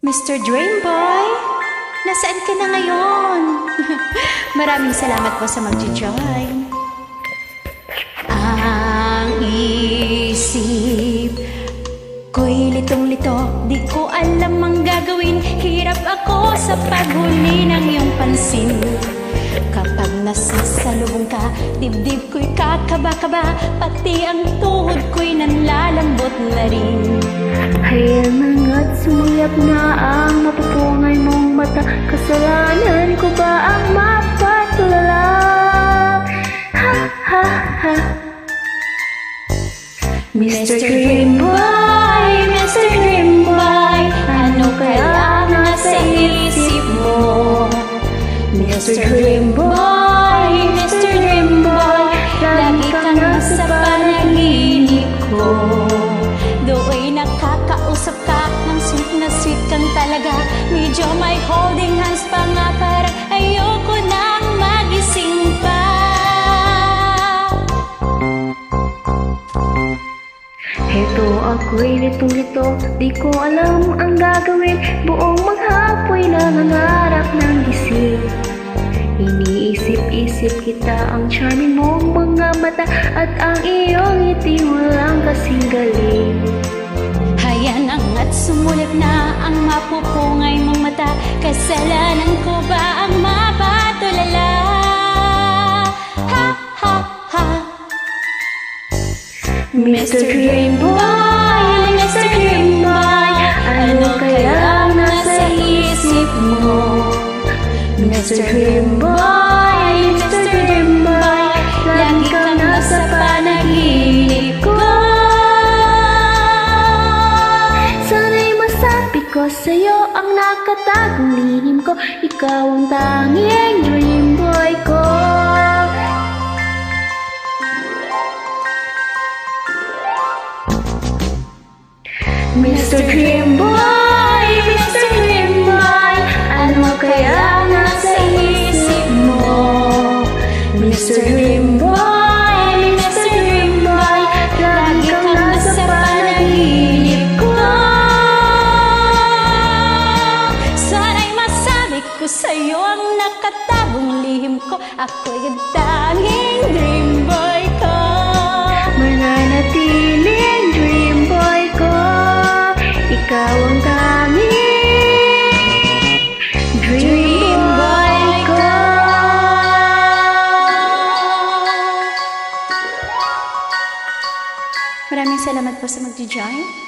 Mr. Dreamboy, nasaan ka na ngayon? Maraming salamat po sa mag-join. Ang isip ko'y litong-lito, di ko alam ang gagawin. Hirap ako sa paghuli ng iyong pansin. Kapag nasasalubong ka, dibdib ko'y kakaba-kaba, pati ang tuhod ko'y nanlalambot na rin. Hayal nanga't sumuyap na ang mapupungay mong mata. Kasalanan ko ba ang mapatulala? Ha ha ha. Mr. Dreamboy, Mr. Dreamboy, ano kaya nasa isip mo? Mr. Dreamboy, Mr. Dreamboy, lagi kang nasa panaginip ko. Do'y nakakausap ka, ng sweet na sweet kang talaga. Medyo may holding hands pa nga, parang ayoko nang magising pa. Heto ako'y litong-lito, di ko alam ang gagawin. Buong maghapoy nangangarap ng gising. Iniisip-isip kita, ang charming mong mga mata, at ang iyong ngiti walang kasing galing. Hayan at sumulip na ang mapupungay mong mata. Kasalanan ko ba ang mapatulala? Ha ha ha. Mr. Dreamboy, Mr. Dreamboy, ano kaya nasa isip mo? Mr. Dreamboy, Mr. Dreamboy, lagi kang nasa panaginip ko. Sana'y masabi ko sa'yo ang nakatagong lihim ko. Ikaw ang tanging dreamboy ko. Mr. Dreamboy, Mr. Dreamboy, ano kaya nasa isip mo? Mr. Dreamboy, Mr. Dreamboy, lagi kang nasa panaginip ko. Sana'y masabi ko sa'yo ang nakatabong lihim ko. Ako'y ang tanging dreamboy ko. Mananatiling dreamboy ko. Ikaw ang tanging dreamboy ko. Maraming salamat po sa mag-join.